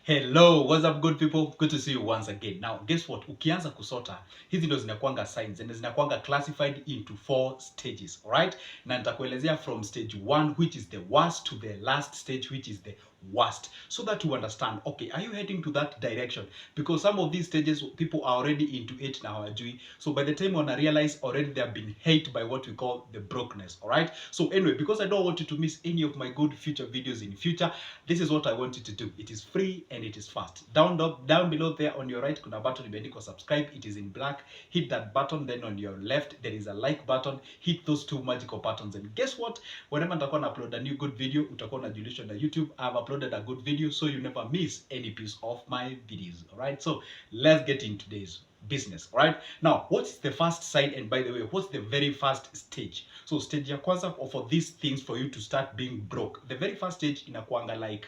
Hello, what's up good people? Good to see you once again. Now, guess what? Ukianza kusota, hizi ndo zinakuanga signs and zinakuanga classified into 4 stages, alright? Na nitakuelezea from stage 1 which is the worst to the last stage which is the worst, so that you understand, okay, are you heading to that direction? Because some of these stages people are already into it now, hawajui. So by the time when I realize already they have been hit by what we call the brokenness, alright? So anyway, because I don't want you to miss any of my good future videos in future, this is what I want you to do. It is free and it is fast. Down below there on your right kuna button imeandikwa subscribe. It is in black. Hit that button. Then on your left there is a like button. Hit those two magical buttons, and guess what, whenever nitakuwa na upload a new good video utakuwa unajulishwa na YouTube I have uploaded a good video, so you never miss any piece of my videos. Alright, so let's get in today's business. Alright, now what's the first side, and by the way, what's the very first stage? So stage ya kwanza for these things for you to start being broke, the very first stage inakuanga like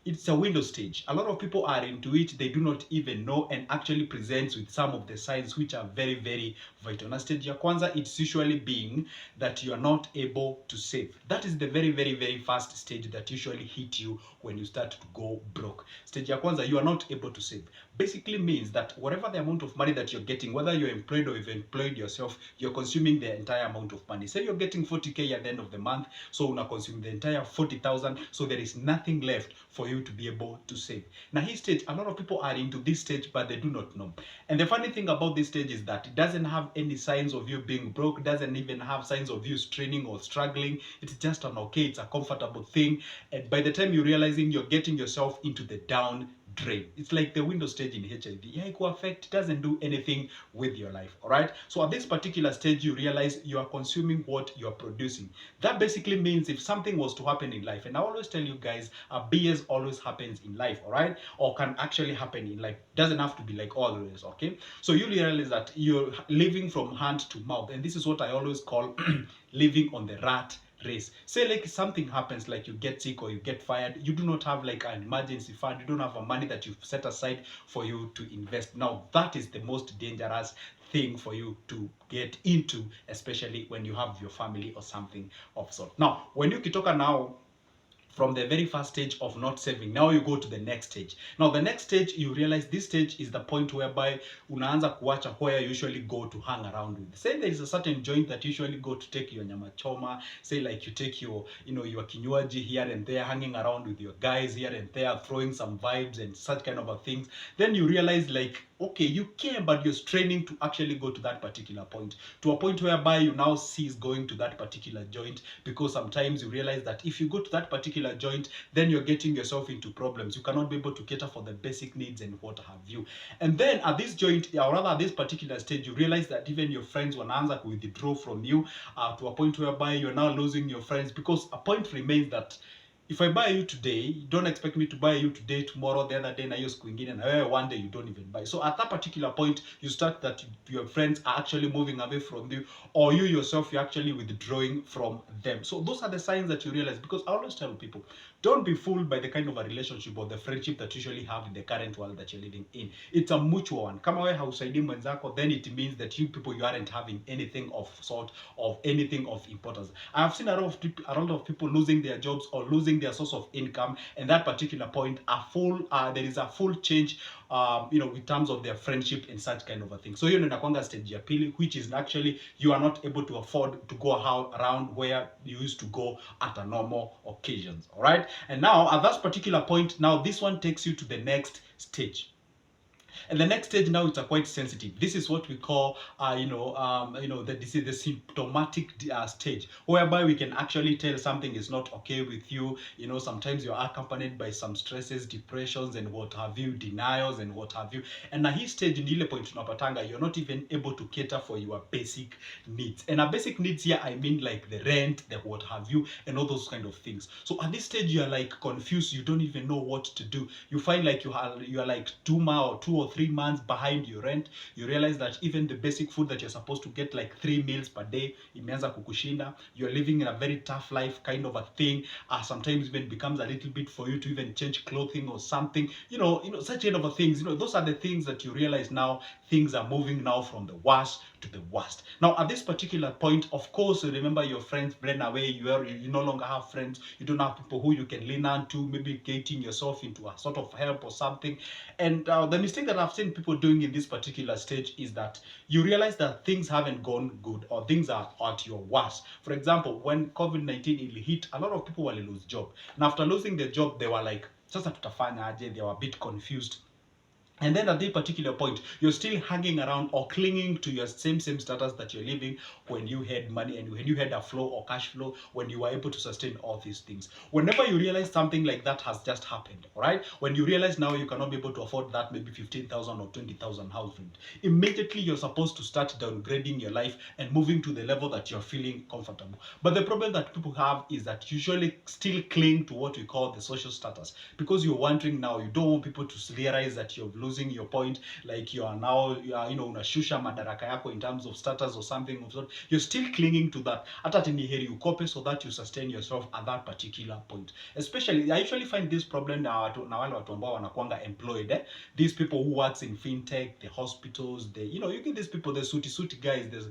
it's a window stage. A lot of people are into it, they do not even know, and actually presents with some of the signs which are very, very vital. Na stage ya kwanza, it's usually being that you are not able to save. That is the very, very, very first stage that usually hit you when you start to go broke. Stage ya kwanza, you are not able to save. Basically means that whatever the amount of money that you're getting, whether you're employed or you've employed yourself, you're consuming the entire amount of money. Say you're getting 40k at the end of the month, so una consume the entire 40,000, so there is nothing left for you to be able to save. Now his stage, a lot of people are into this stage but they do not know. And the funny thing about this stage is that it doesn't have any signs of you being broke, doesn't even have signs of you straining or struggling. It's just an okay, it's a comfortable thing, and by the time you're realizing, you're getting yourself into the down drain. It's like the window stage in HIV. Yeah, it will affect, it doesn't do anything with your life. All right, so at this particular stage you realize you are consuming what you are producing. That basically means if something was to happen in life, and I always tell you guys, BS always happens in life, all right, or can actually happen in life, doesn't have to be like always. Okay, so you realize that you're living from hand to mouth, and this is what I always call living on the rat race. Say like something happens, like you get sick or you get fired, you do not have like an emergency fund, you don't have a money that you've set aside for you to invest. Now that is the most dangerous thing for you to get into, especially when you have your family or something of sort. Now when you kitoka now from the very first stage of not saving, now you go to the next stage. Now the next stage, you realize this stage is the point whereby unaanza kuacha where you usually go to hang around with. Say there is a certain joint that you usually go to take your nyama choma, say like you take your, your kinywaji here and there, hanging around with your guys here and there, throwing some vibes and such kind of things. Then you realize like, okay, you care, but you're straining to actually go to that particular point, to a point whereby you now cease going to that particular joint, because sometimes you realize that if you go to that particular joint, then you're getting yourself into problems. You cannot be able to cater for the basic needs and what have you. And then at this joint, or rather at this particular stage, you realize that even your friends wanaanza to withdraw from you, to a point whereby you're now losing your friends, because a point remains that if I buy you today, don't expect me to buy you today, tomorrow, the other day, na hiyo siku ingine, na one day you don't even buy. So at that particular point, you start that your friends are actually moving away from you, or you yourself, you're actually withdrawing from them. So those are the signs that you realize, because I always tell people, don't be fooled by the kind of a relationship or the friendship that you usually have in the current world that you're living in. It's a mutual one. Kama wewe hausaidii mwenzako, then it means that you people, you aren't having anything of sort, of anything of importance. I have seen a lot of people losing their jobs or losing their source of income, and that particular point there is a full change in terms of their friendship and such kind of a thing. So hiyo ndio inakwanga stage ya pili, which is actually you are not able to afford to go around where you used to go at a normal occasions. All right, and now at that particular point, now this one takes you to the next stage. And the next stage now, it's a quite sensitive. This is what we call, this is the symptomatic stage, whereby we can actually tell something is not okay with you. Sometimes you're accompanied by some stresses, depressions, and what have you, denials, and what have you. And now his stage in ile point tunapatanga, you're not even able to cater for your basic needs. And our basic needs here, I mean like the rent, the what have you, and all those kind of things. So at this stage, you're like confused. You don't even know what to do. You find like you are like 2 or or 3 months behind your rent. You realize that even the basic food that you're supposed to get like 3 meals per day imeanza kukushinda. You're living in a very tough life kind of a thing. Sometimes even becomes a little bit for you to even change clothing or something. Such kind of a things. Those are the things that you realize now things are moving now from the worst to the worst. Now, at this particular point, of course, remember your friends ran away. You no longer have friends. You don't have people who you can lean on to, maybe getting yourself into a sort of help or something. And the mistake that I've seen people doing in this particular stage is that you realize that things haven't gone good or things are at your worst. For example, when COVID-19 hit, a lot of people will lose job. And after losing their job, they were like, sasa tutafanya aje? They were a bit confused. And then at this particular point, you're still hanging around or clinging to your same status that you're living when you had money and when you had a flow or cash flow, when you were able to sustain all these things. Whenever you realize something like that has just happened, all right? When you realize now you cannot be able to afford that maybe 15,000 or 20,000 house rent, immediately you're supposed to start downgrading your life and moving to the level that you're feeling comfortable. But the problem that people have is that usually still cling to what we call the social status, because you're wondering now, you don't want people to realize that you're losing your point, like you are now, unashusha madaraka yako in terms of status or something of sort. You're still clinging to that. Hata tini heri ukope so that you sustain yourself at that particular point. Especially, I usually find this problem na wale watu ambao wanakuanga employed. These people who works in fintech, the hospitals, you get these people, the suti guys, there's,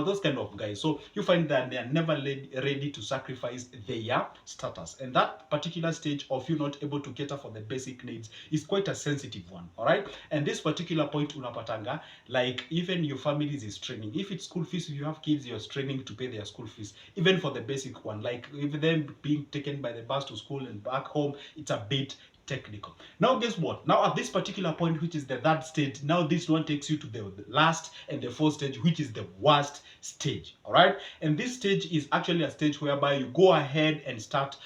those kind of guys. So you find that they are never ready to sacrifice their status. And that particular stage of you not able to cater for the basic needs is quite a sensitive one. All right, and this particular point unapatanga, like even your family is straining. If it's school fees, if you have kids, you're straining to pay their school fees, even for the basic one, like if them being taken by the bus to school and back home, it's a bit technical. Now guess what? Now at this particular point, which is the third stage, now this one takes you to the last and the fourth stage, which is the worst stage. All right, and this stage is actually a stage whereby you go ahead and start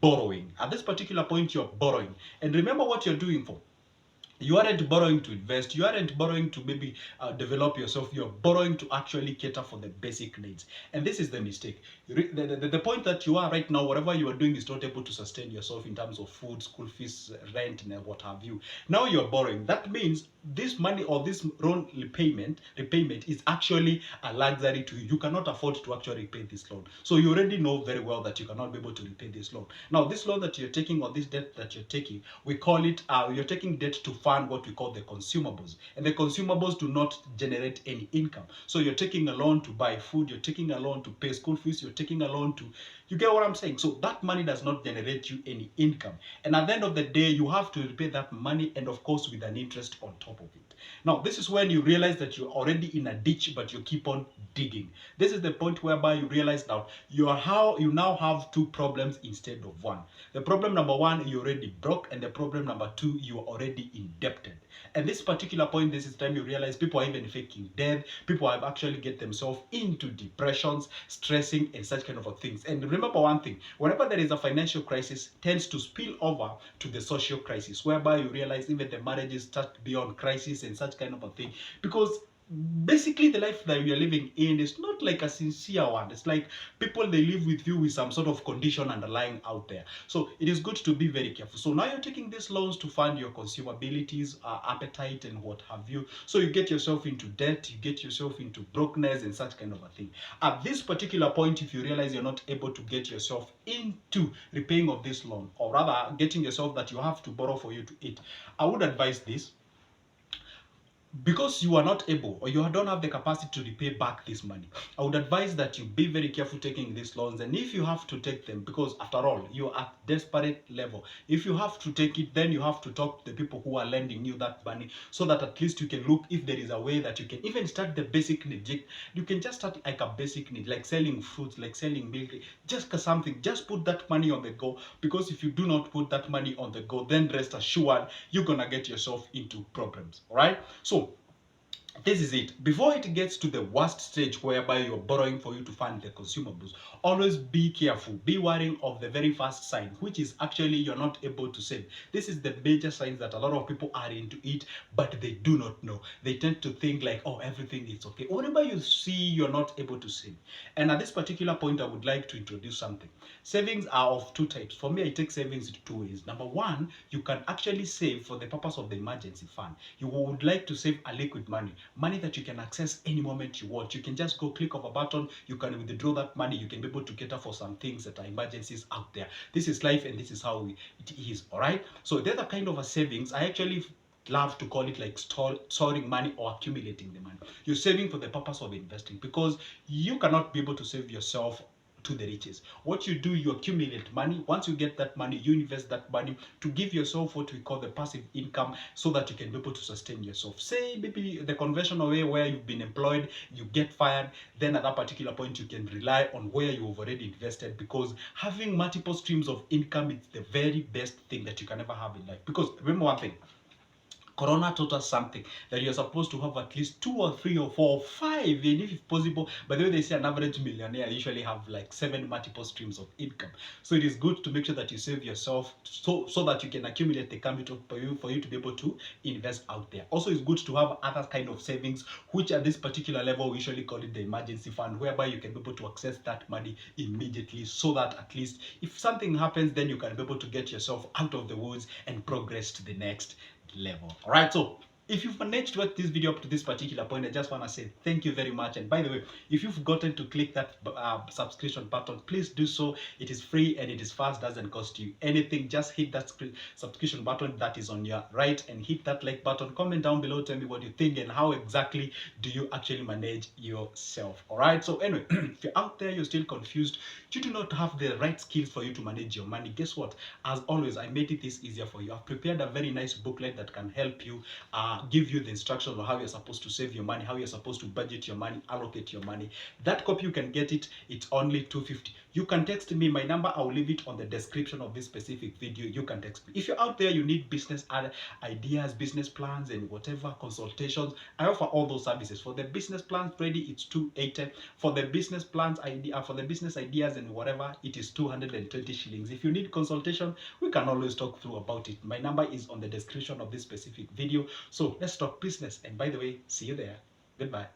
borrowing. At this particular point, you're borrowing, and remember what you're doing for. You aren't borrowing to invest. You aren't borrowing to maybe develop yourself. You're borrowing to actually cater for the basic needs. And this is the mistake. The point that you are right now, whatever you are doing is not able to sustain yourself in terms of food, school fees, rent, and what have you. Now you're borrowing. That means this money or this loan repayment is actually a luxury to you. You cannot afford to actually repay this loan. So you already know very well that you cannot be able to repay this loan. Now, this loan that you're taking or this debt that you're taking, we call it, you're taking debt to fund what we call the consumables. And the consumables do not generate any income. So you're taking a loan to buy food, you're taking a loan to pay school fees, you're taking a loan to, you get what I'm saying? So that money does not generate you any income. And at the end of the day, you have to repay that money, and of course with an interest on top of it. Now, this is when you realize that you're already in a ditch, but you keep on digging. This is the point whereby you realize now you now have two problems instead of one. The problem number one, you're already broke, and the problem number two, you are already indebted. And this particular point, this is the time you realize people are even faking death. People have actually get themselves into depressions, stressing, and such kind of things. And remember one thing, whenever there is a financial crisis, tends to spill over to the social crisis, whereby you realize even the marriages start beyond crisis and such kind of a thing. Because basically the life that we are living in is not like a sincere one. It's like people, they live with you with some sort of condition underlying out there. So it is good to be very careful. So now you're taking these loans to fund your consumabilities, appetite, and what have you. So you get yourself into debt, you get yourself into brokenness and such kind of a thing. At this particular point, if you realize you're not able to get yourself into repaying of this loan, or rather getting yourself that you have to borrow for you to eat, I would advise this. Because you are not able or you don't have the capacity to repay back this money, I would advise that you be very careful taking these loans. And if you have to take them, because after all, you're at desperate level, if you have to take it, then you have to talk to the people who are lending you that money, so that at least you can look if there is a way that you can even start the basic need. You can just start like a basic need, like selling fruits, like selling milk, just something. Just put that money on the go, because if you do not put that money on the go, then rest assured you're gonna get yourself into problems. All right, so this is it. Before it gets to the worst stage whereby you're borrowing for you to fund the consumables, always be careful. Be wary of the very first sign, which is actually you're not able to save. This is the major signs that a lot of people are into it, but they do not know. They tend to think like, oh, everything is okay. Whenever you see you're not able to save. And at this particular point, I would like to introduce something. Savings are of two types. For me, I take savings in two ways. Number one, you can actually save for the purpose of the emergency fund. You would like to save a liquid money that you can access any moment you want. You can just go click of a button, you can withdraw that money, you can be able to cater for some things that are emergencies out there. This is life and this is how it is, all right? So the other kind of a savings, I actually love to call it like storing money or accumulating the money. You're saving for the purpose of investing, because you cannot be able to save yourself to the riches. What you do, you accumulate money. Once you get that money, you invest that money to give yourself what we call the passive income, so that you can be able to sustain yourself. Say maybe the conventional way where you've been employed, you get fired, then at that particular point you can rely on where you've already invested, because having multiple streams of income is the very best thing that you can ever have in life. Because remember one thing, Corona taught us something, that you're supposed to have at least 2 or 3 or 4 or 5, and if it's possible. By the way, they say an average millionaire usually have like 7 multiple streams of income. So it is good to make sure that you save yourself, so that you can accumulate the capital for you to be able to invest out there. Also, it's good to have other kind of savings, which at this particular level we usually call it the emergency fund, whereby you can be able to access that money immediately, so that at least if something happens, then you can be able to get yourself out of the woods and progress to the next level. All right, so if you've managed to watch this video up to this particular point, I just want to say thank you very much. And by the way, if you've forgotten to click that subscription button, please do so. It is free and it is fast, doesn't cost you anything. Just hit that subscription button that is on your right, and hit that like button. Comment down below, tell me what you think and how exactly do you actually manage yourself. All right, so anyway, if you're out there, you're still confused, you do not have the right skills for you to manage your money, guess what? As always, I made it this easier for you. I've prepared a very nice booklet that can help you, give you the instructions on how you're supposed to save your money, how you're supposed to budget your money, allocate your money. That copy, you can get it, it's only $250. You can text me. My number, I'll leave it on the description of this specific video. You can text me. If you're out there, you need business ideas, business plans, and whatever, consultations, I offer all those services. For the business plans ready, it's $280. For the business plans for the business ideas and whatever, it is 220 shillings. If you need consultation, we can always talk through about it. My number is on the description of this specific video. So let's talk business. And by the way, see you there. Goodbye.